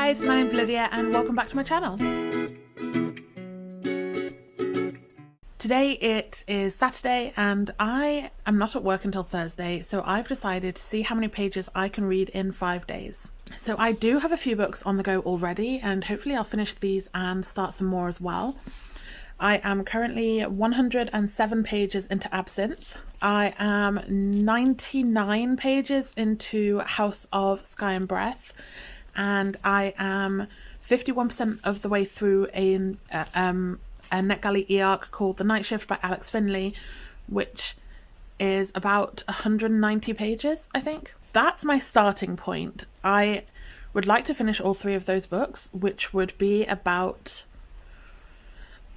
guys, my name's Lydia and welcome back to my channel. Today it is Saturday and I am not at work until Thursday, so I've decided to see how many pages I can read in 5 days. So I do have a few books on the go already and hopefully I'll finish these and start some more as well. I am currently 107 pages into Absinthe. I am 99 pages into House of Sky and Breath, and I am 51% of the way through a NetGalley e-arc called The Night Shift by Alex Finlay, which is about 190 pages, I think. That's my starting point. I would like to finish all 3 of those books, which would be about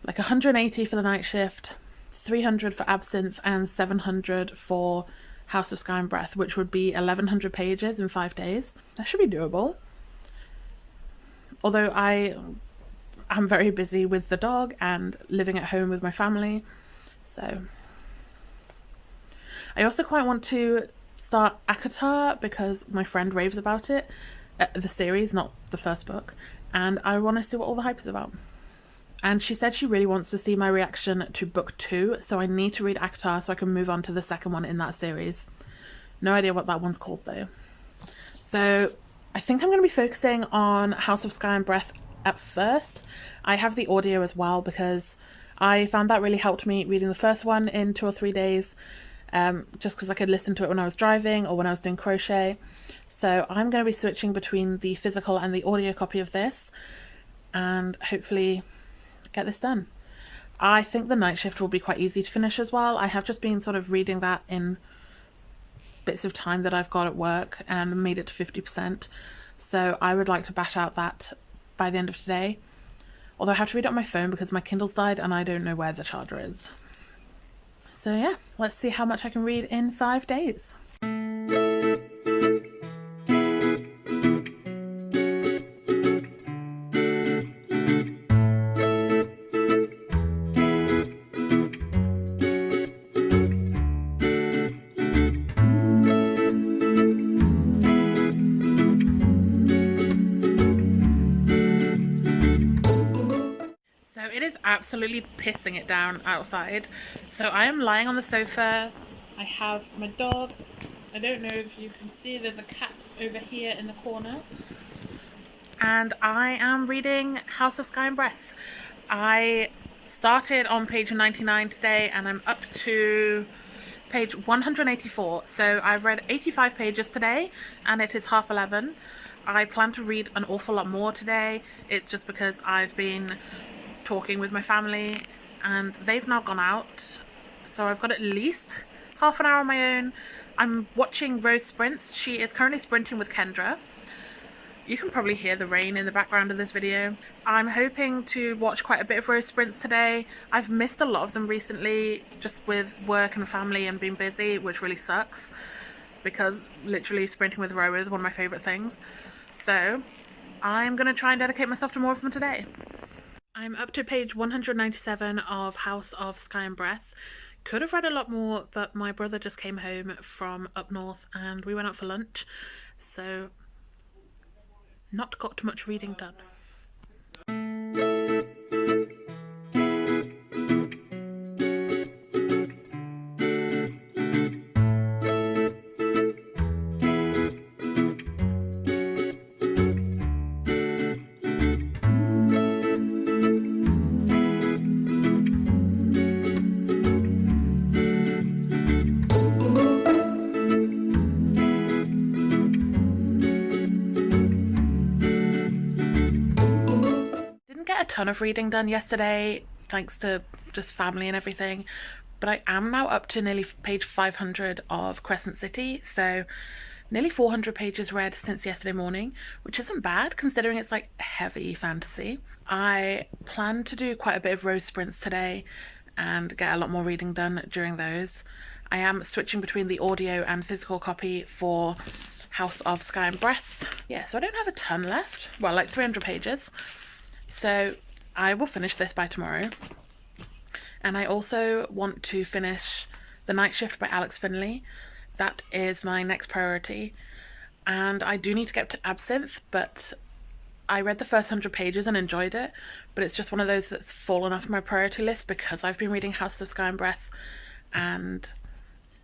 like 180 for The Night Shift, 300 for Absinthe, and 700 for House of Sky and Breath, which would be 1100 pages in 5 days. That should be doable. Although I am very busy with the dog and living at home with my family, so. I also quite want to start ACOTAR because my friend raves about it, the series, not the first book, and I want to see what all the hype is about. And she said she really wants to see my reaction to book 2, so I need to read ACOTAR so I can move on to the second one in that series. No idea what that one's called though. So I think I'm going to be focusing on House of Sky and Breath at first. I have the audio as well because I found that really helped me reading the first one in 2 or 3 days, just because I could listen to it when I was driving or when I was doing crochet. So I'm going to be switching between the physical and the audio copy of this and hopefully get this done. I think The Night Shift will be quite easy to finish as well. I have just been sort of reading that in bits of time that I've got at work and made it to 50%. So I would like to bash out that by the end of today. Although I have to read it on my phone because my Kindle's died and I don't know where the charger is. So yeah, let's see how much I can read in 5 days. It is absolutely pissing it down outside, so I am lying on the sofa. I have my dog. I don't know if you can see, there's a cat over here in the corner, and I am reading House of Sky and Breath. I started on page 99 today and I'm up to page 184, so I've read 85 pages today and it is 11:30. I plan to read an awful lot more today. It's just because I've been talking with my family and they've now gone out, so I've got at least half an hour on my own. I'm watching Rose sprints. She is currently sprinting with Kendra. You can probably hear the rain in the background of this video. I'm hoping to watch quite a bit of Rose sprints today. I've missed a lot of them recently just with work and family and being busy, which really sucks because literally sprinting with Ro is one of my favorite things. So I'm gonna try and dedicate myself to more of them today. I'm up to page 197 of House of Sky and Breath. Could have read a lot more, but my brother just came home from up north and we went out for lunch, so not got much reading done. Ton of reading done yesterday thanks to just family and everything, but I am now up to nearly page 500 of Crescent City, so nearly 400 pages read since yesterday morning, which isn't bad considering it's like heavy fantasy. I plan to do quite a bit of Rose sprints today and get a lot more reading done during those. I am switching between the audio and physical copy for House of Sky and Breath. Yeah, so I don't have a ton left, well, like 300 pages. So I will finish this by tomorrow. And I also want to finish The Night Shift by Alex Finlay. That is my next priority. And I do need to get to Absinthe, but I read the first 100 pages and enjoyed it, but it's just one of those that's fallen off my priority list because I've been reading House of Sky and Breath and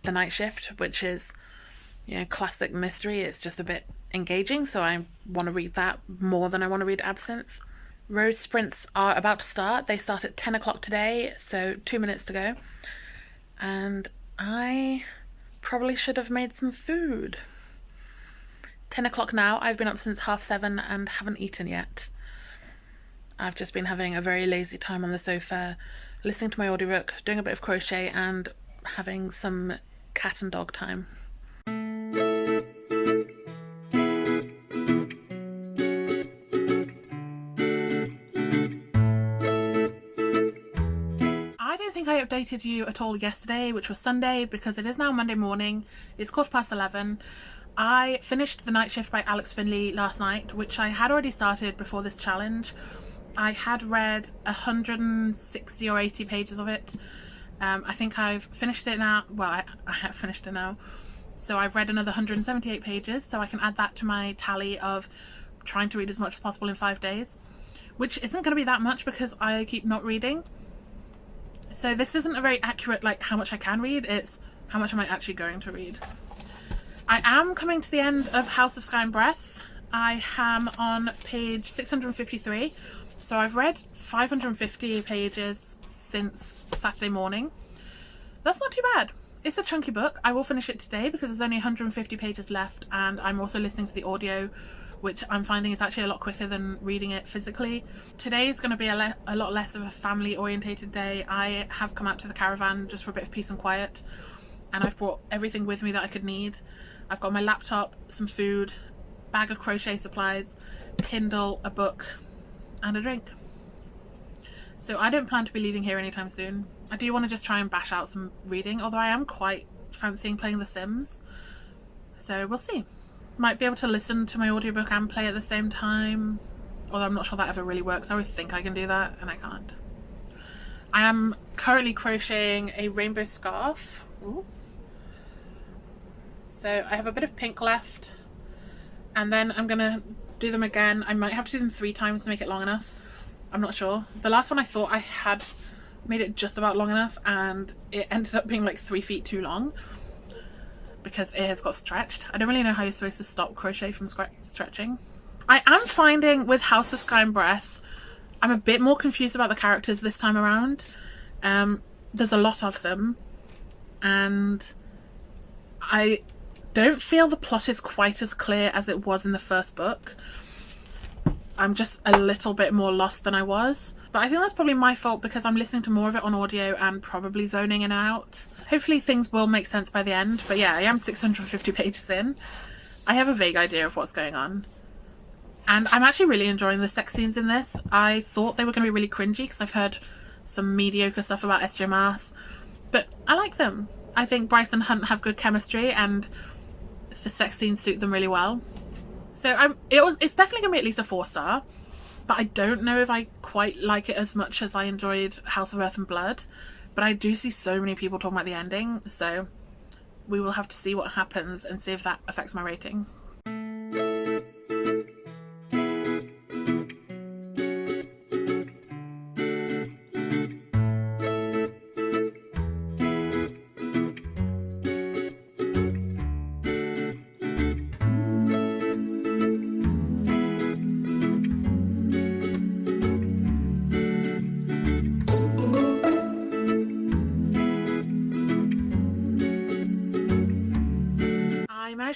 The Night Shift, which is, you know, classic mystery. It's just a bit engaging, so I want to read that more than I want to read Absinthe. Rose sprints are about to start. They start at 10 o'clock today, so 2 minutes to go. And I probably should have made some food. 10 o'clock now. I've been up since 7:30 and haven't eaten yet. I've just been having a very lazy time on the sofa, listening to my audiobook, doing a bit of crochet, and having some cat and dog time. I don't think I updated you at all yesterday, which was Sunday, because it is now Monday morning. It's 11:15. I finished The Night Shift by Alex Finley last night, which I had already started before this challenge. I had read 160 or 80 pages of it. I think I've finished it now. Well, I have finished it now. So I've read another 178 pages, so I can add that to my tally of trying to read as much as possible in 5 days, which isn't going to be that much because I keep not reading. So this isn't a very accurate, like, how much I can read, it's how much am I actually going to read. I am coming to the end of House of Sky and Breath. I am on page 653. So I've read 550 pages since Saturday morning. That's not too bad. It's a chunky book. I will finish it today because there's only 150 pages left, and I'm also listening to the audio, which I'm finding is actually a lot quicker than reading it physically. Today is going to be a lot less of a family orientated day. I have come out to the caravan just for a bit of peace and quiet, and I've brought everything with me that I could need. I've got my laptop, some food, bag of crochet supplies, Kindle, a book, and a drink. So I don't plan to be leaving here anytime soon. I do want to just try and bash out some reading, although I am quite fancying playing The Sims. So we'll see. Might be able to listen to my audiobook and play at the same time, although I'm not sure that ever really works. I always think I can do that and I can't. I am currently crocheting a rainbow scarf. Ooh. So I have a bit of pink left, and then I'm gonna do them again. I might have to do them 3 times to make it long enough. I'm not sure. The last one I thought I had made it just about long enough, and it ended up being like 3 feet too long because it has got stretched. I don't really know how you're supposed to stop crochet from stretching. I am finding with House of Sky and Breath, I'm a bit more confused about the characters this time around. There's a lot of them, and I don't feel the plot is quite as clear as it was in the first book. I'm just a little bit more lost than I was. But I think that's probably my fault because I'm listening to more of it on audio and probably zoning in and out. Hopefully things will make sense by the end. But yeah, I am 650 pages in. I have a vague idea of what's going on. And I'm actually really enjoying the sex scenes in this. I thought they were going to be really cringy because I've heard some mediocre stuff about SJ Math. But I like them. I think Bryce and Hunt have good chemistry and the sex scenes suit them really well. So it's definitely going to be at least a 4-star, but I don't know if I quite like it as much as I enjoyed House of Earth and Blood, but I do see so many people talking about the ending, so we will have to see what happens and see if that affects my rating.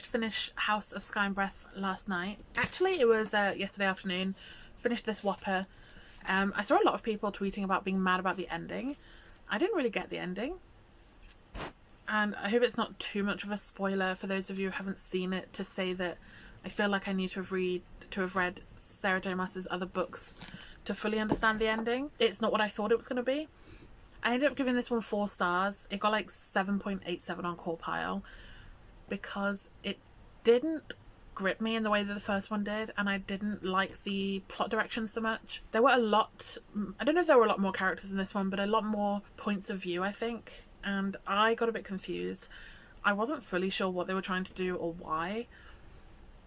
Finish House of Sky and Breath last night. Actually, it was yesterday afternoon. Finished this whopper. I saw a lot of people tweeting about being mad about the ending. I didn't really get the ending, and I hope it's not too much of a spoiler for those of you who haven't seen it to say that I feel like I need to have read Sarah J Maas's other books to fully understand the ending. It's not what I thought it was going to be. I ended up giving this one 4 stars. It got like 7.87 on CawPile because it didn't grip me in the way that the first one did, and I didn't like the plot direction so much. There were a lot, I don't know if there were a lot more characters in this one, but a lot more points of view, I think, and I got a bit confused. I wasn't fully sure what they were trying to do or why.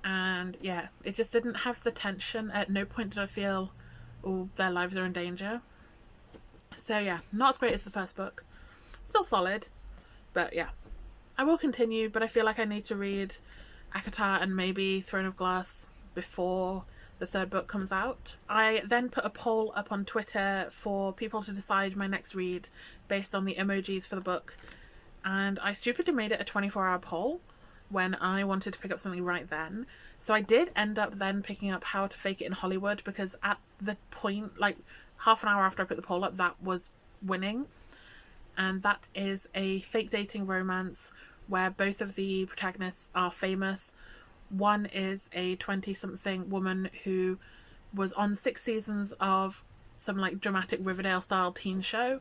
And yeah, it just didn't have the tension. At no point did I feel, oh, their lives are in danger. So yeah, not as great as the first book. Still solid, but yeah. I will continue, but I feel like I need to read ACOTAR and maybe Throne of Glass before the third book comes out. I then put a poll up on Twitter for people to decide my next read based on the emojis for the book, and I stupidly made it a 24-hour poll when I wanted to pick up something right then. So I did end up then picking up How to Fake It in Hollywood, because at the point, like half an hour after I put the poll up, that was winning. And that is a fake dating romance where both of the protagonists are famous. One is a 20-something woman who was on 6 seasons of some like dramatic Riverdale style teen show,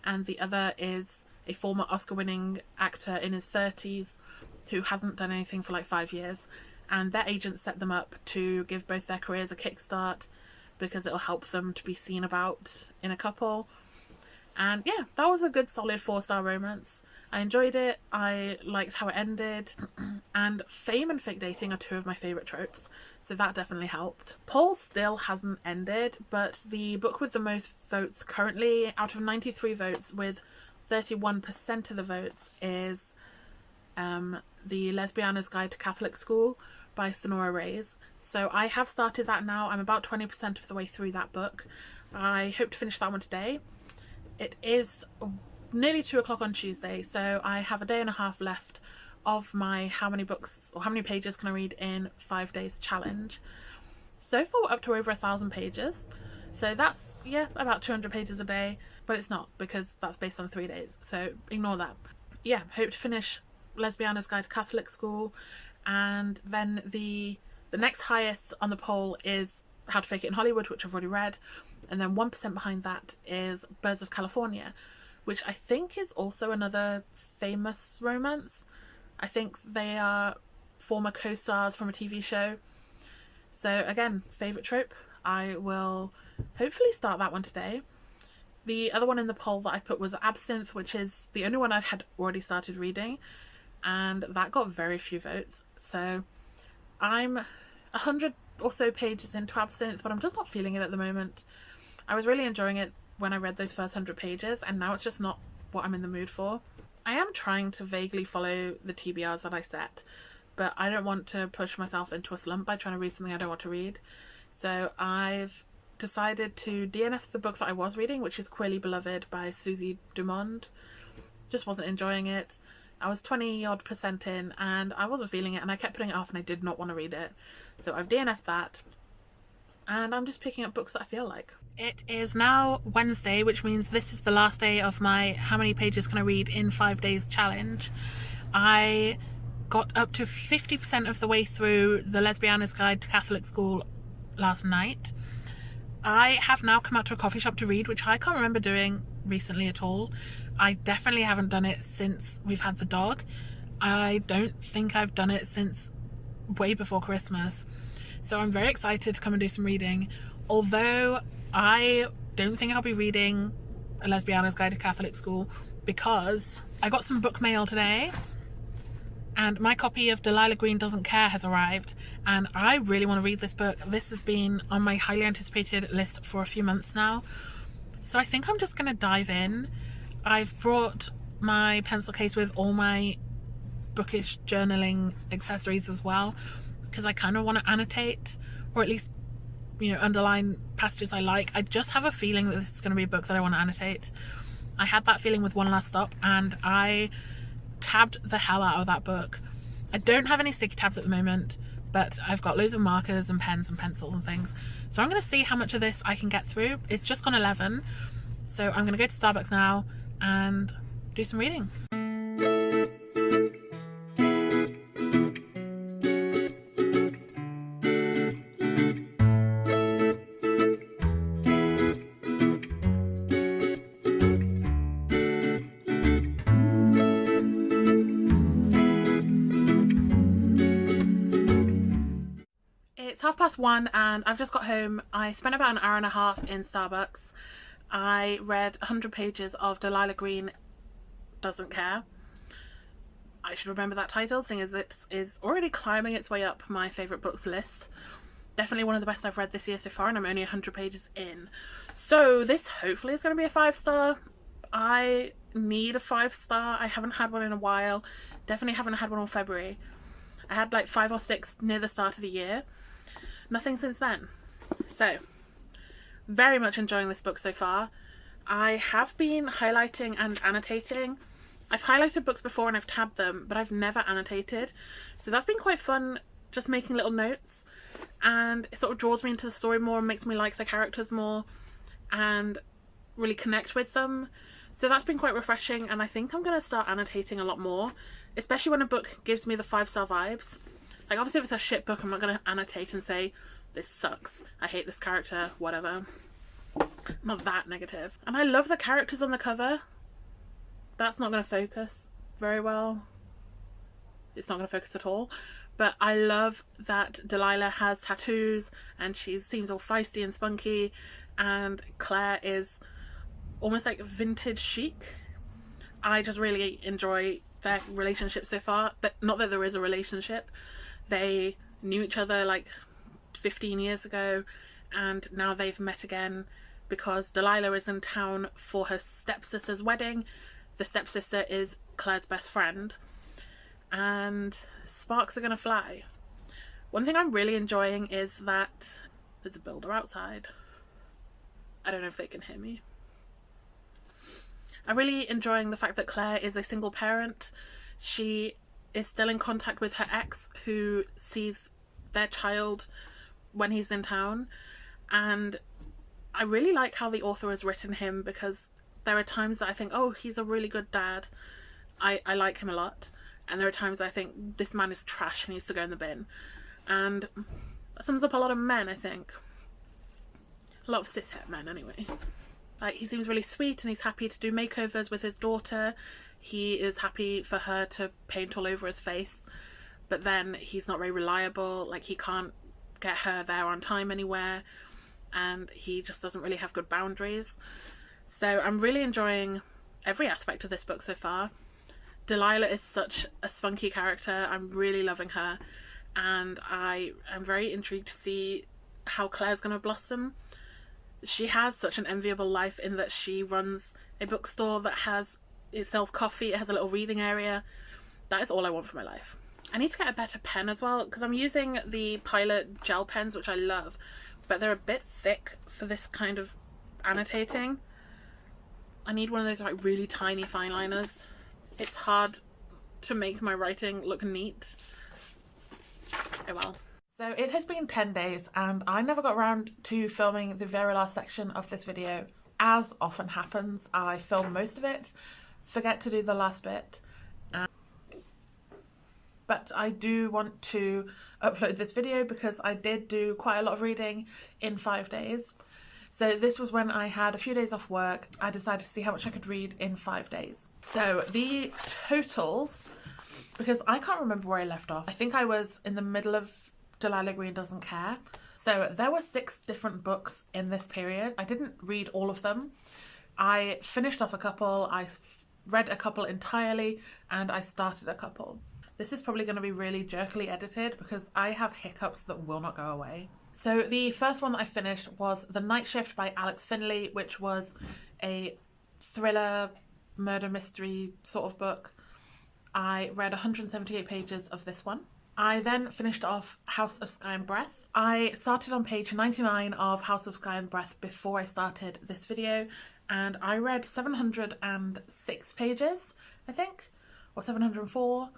and the other is a former Oscar-winning actor in his 30s who hasn't done anything for like 5 years, and their agent set them up to give both their careers a kickstart because it'll help them to be seen about in a couple. And yeah, that was a good solid 4-star romance. I enjoyed it. I liked how it ended. And fame and fake dating are 2 of my favourite tropes, so that definitely helped. Poll still hasn't ended, but the book with the most votes currently, out of 93 votes, with 31% of the votes, is The Lesbiana's Guide to Catholic School by Sonora Reyes. So I have started that now. I'm about 20% of the way through that book. I hope to finish that one today. It is nearly 2 o'clock on Tuesday, so I have a day and a half left of my how many books or how many pages can I read in 5 days challenge. So far we're up to over 1,000 pages, so that's, yeah, about 200 pages a day, but it's not, because that's based on 3 days, so ignore that. Yeah, hope to finish Lesbiana's Guide to Catholic School, and then the next highest on the poll is How to Fake It in Hollywood, which I've already read, and then 1% behind that is Birds of California, which I think is also another famous romance. I think they are former co-stars from a TV show. So again, favourite trope. I will hopefully start that one today. The other one in the poll that I put was Absinthe, which is the only one I had already started reading, and that got very few votes. So I'm 100 or so pages into Absinthe, but I'm just not feeling it at the moment. I was really enjoying it when I read those first 100 pages, and now it's just not what I'm in the mood for. I am trying to vaguely follow the TBRs that I set, but I don't want to push myself into a slump by trying to read something I don't want to read. So I've decided to DNF the book that I was reading, which is Queerly Beloved by Susie Dumond. Just wasn't enjoying it. I was 20-odd% in, and I wasn't feeling it, and I kept putting it off, and I did not want to read it. So I've DNF'd that, and I'm just picking up books that I feel like. It is now Wednesday, which means this is the last day of my how many pages can I read in 5 days challenge. I got up to 50% of the way through The Lesbiana's Guide to Catholic School last night. I have now come out to a coffee shop to read, which I can't remember doing recently at all. I definitely haven't done it since we've had the dog. I don't think I've done it since way before Christmas. So I'm very excited to come and do some reading, although I don't think I'll be reading A Lesbiana's Guide to Catholic School, because I got some book mail today and my copy of Delilah Green Doesn't Care has arrived, and I really want to read this book. This has been on my highly anticipated list for a few months now, so I think I'm just going to dive in. I've brought my pencil case with all my bookish journaling accessories as well, because I kind of want to annotate, or at least, you know, underline passages I like. I just have a feeling that this is going to be a book that I want to annotate. I had that feeling with One Last Stop, and I tabbed the hell out of that book. I don't have any sticky tabs at the moment, but I've got loads of markers and pens and pencils and things. So I'm going to see how much of this I can get through. It's just gone 11, so I'm going to go to Starbucks now and do some reading. It's 1:30 and I've just got home. I spent about an hour and a half in Starbucks. I read 100 pages of Delilah Green Doesn't Care. I should remember that title, seeing as it is already climbing its way up my favourite books list. Definitely one of the best I've read this year so far, and I'm only 100 pages in. So this hopefully is going to be a 5-star. I need a 5-star. I haven't had one in a while. Definitely haven't had one in February. I had like 5 or 6 near the start of the year. Nothing since then. So, very much enjoying this book so far. I have been highlighting and annotating. I've highlighted books before and I've tabbed them, but I've never annotated. So that's been quite fun, just making little notes. And it sort of draws me into the story more and makes me like the characters more and really connect with them. So that's been quite refreshing, and I think I'm going to start annotating a lot more, especially when a book gives me the 5-star vibes. Like, obviously if it's a shit book, I'm not going to annotate and say, this sucks, I hate this character, whatever. I'm not that negative. And I love the characters on the cover. That's not going to focus very well. It's not going to focus at all. But I love that Delilah has tattoos and she seems all feisty and spunky, and Claire is almost like vintage chic. I just really enjoy their relationship so far, but not that there is a relationship. They knew each other like 15 years ago, and now they've met again because Delilah is in town for her stepsister's wedding. The stepsister is Claire's best friend, and sparks are gonna fly. One thing I'm really enjoying is that there's a builder outside. I don't know if they can hear me. I'm really enjoying the fact that Claire is a single parent. She is still in contact with her ex, who sees their child when he's in town, and I really like how the author has written him, because there are times that I think, oh, he's a really good dad, I like him a lot, and there are times I think this man is trash and needs to go in the bin. And that sums up a lot of men, I think. A lot of cishet men anyway. Like, he seems really sweet and he's happy to do makeovers with his daughter. He is happy for her to paint all over his face, but then he's not very reliable. Like, he can't get her there on time anywhere, and he just doesn't really have good boundaries. So I'm really enjoying every aspect of this book so far. Delilah is such a spunky character. I'm really loving her, and I am very intrigued to see how Claire's going to blossom. She has such an enviable life in that she runs a bookstore that sells coffee, it has a little reading area. That is all I want for my life. I need to get a better pen as well, because I'm using the Pilot gel pens, which I love, but they're a bit thick for this kind of annotating. I need one of those like really tiny fine liners. It's hard to make my writing look neat. Oh well. So it has been 10 days and I never got around to filming the very last section of this video. As often happens, I film most of it, forget to do the last bit. But I do want to upload this video because I did do quite a lot of reading in 5 days. So this was when I had a few days off work. I decided to see how much I could read in 5 days. So the totals, because I can't remember where I left off. I think I was in the middle of Delilah Green Doesn't Care. So there were 6 different books in this period. I didn't read all of them. I finished off a couple, I read a couple entirely, and I started a couple. This is probably going to be really jerkily edited because I have hiccups that will not go away. So the first one that I finished was The Night Shift by Alex Finley, which was a thriller, murder mystery sort of book. I read 178 pages of this one. I then finished off House of Sky and Breath. I started on page 99 of House of Sky and Breath before I started this video, and I read 706 pages, I think, or 704.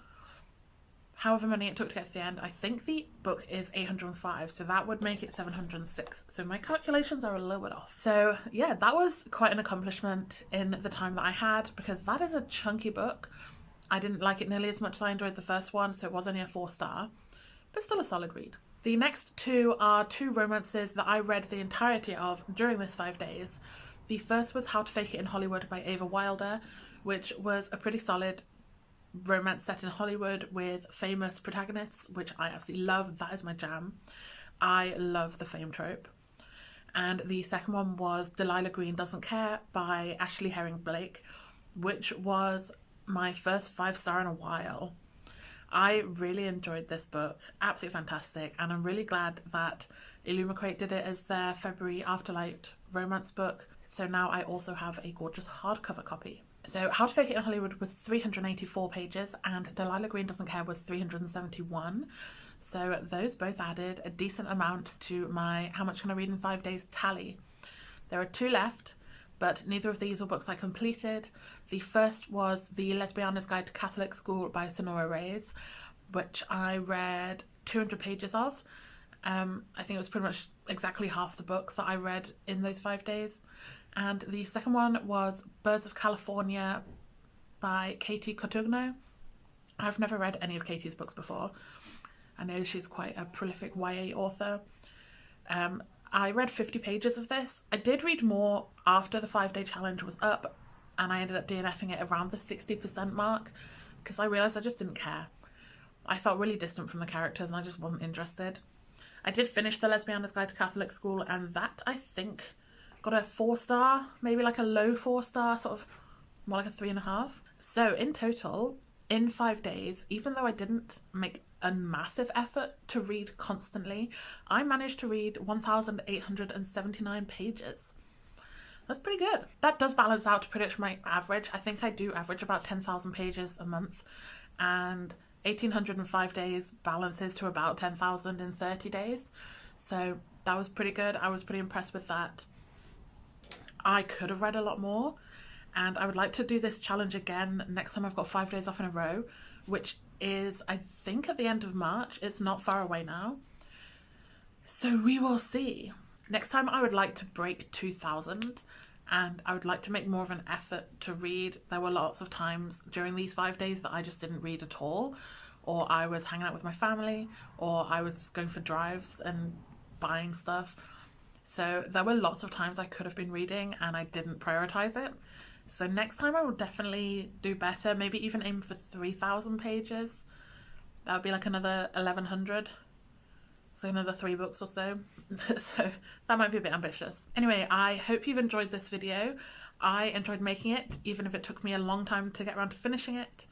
However many it took to get to the end. I think the book is 805, so that would make it 706. So my calculations are a little bit off. So yeah, that was quite an accomplishment in the time that I had, because that is a chunky book. I didn't like it nearly as much as I enjoyed the first one, so it was only a 4-star, but still a solid read. The next 2 are 2 romances that I read the entirety of during this 5 days. The first was How to Fake It in Hollywood by Ava Wilder, which was a pretty solid romance set in Hollywood with famous protagonists, which I absolutely love. That is my jam. I love the fame trope. And the second one was Delilah Green Doesn't Care by Ashley Herring Blake, which was my first 5-star in a while. I really enjoyed this book, absolutely fantastic, and I'm really glad that Illumicrate did it as their February Afterlight romance book. So now I also have a gorgeous hardcover copy. So How to Fake It in Hollywood was 384 pages and Delilah Green Doesn't Care was 371. So those both added a decent amount to my How Much Can I Read in 5 Days tally. There are 2 left, but neither of these were books I completed. The first was The Lesbiana's Guide to Catholic School by Sonora Reyes, which I read 200 pages of. I think it was pretty much exactly half the book that I read in those 5 days. And the second one was Birds of California by Katie Cotugno. I've never read any of Katie's books before. I know she's quite a prolific YA author. I read 50 pages of this. I did read more after the 5-day challenge was up, and I ended up DNFing it around the 60% mark because I realised I just didn't care. I felt really distant from the characters and I just wasn't interested. I did finish The Lesbiana's Guide to Catholic School, and that, I think, got a 4-star, maybe like a low 4-star, sort of more like a 3.5. So in total, in 5 days, even though I didn't make a massive effort to read constantly, I managed to read 1,879 pages. That's pretty good. That does balance out to pretty much my average. I think I do average about 10,000 pages a month, and 1,805 days balances to about 10,000 in 30 days. So that was pretty good. I was pretty impressed with that. I could have read a lot more, and I would like to do this challenge again next time I've got 5 days off in a row, which is, I think, at the end of March. It's not far away now. So we will see. Next time I would like to break 2,000, and I would like to make more of an effort to read. There were lots of times during these 5 days that I just didn't read at all, or I was hanging out with my family, or I was just going for drives and buying stuff. So there were lots of times I could have been reading and I didn't prioritize it. So next time I will definitely do better, maybe even aim for 3,000 pages. That would be like another 1,100. So another 3 books or so. So that might be a bit ambitious. Anyway, I hope you've enjoyed this video. I enjoyed making it, even if it took me a long time to get around to finishing it.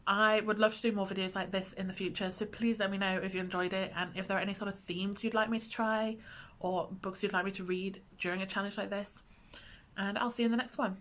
I would love to do more videos like this in the future, so please let me know if you enjoyed it and if there are any sort of themes you'd like me to try or books you'd like me to read during a challenge like this. And I'll see you in the next one.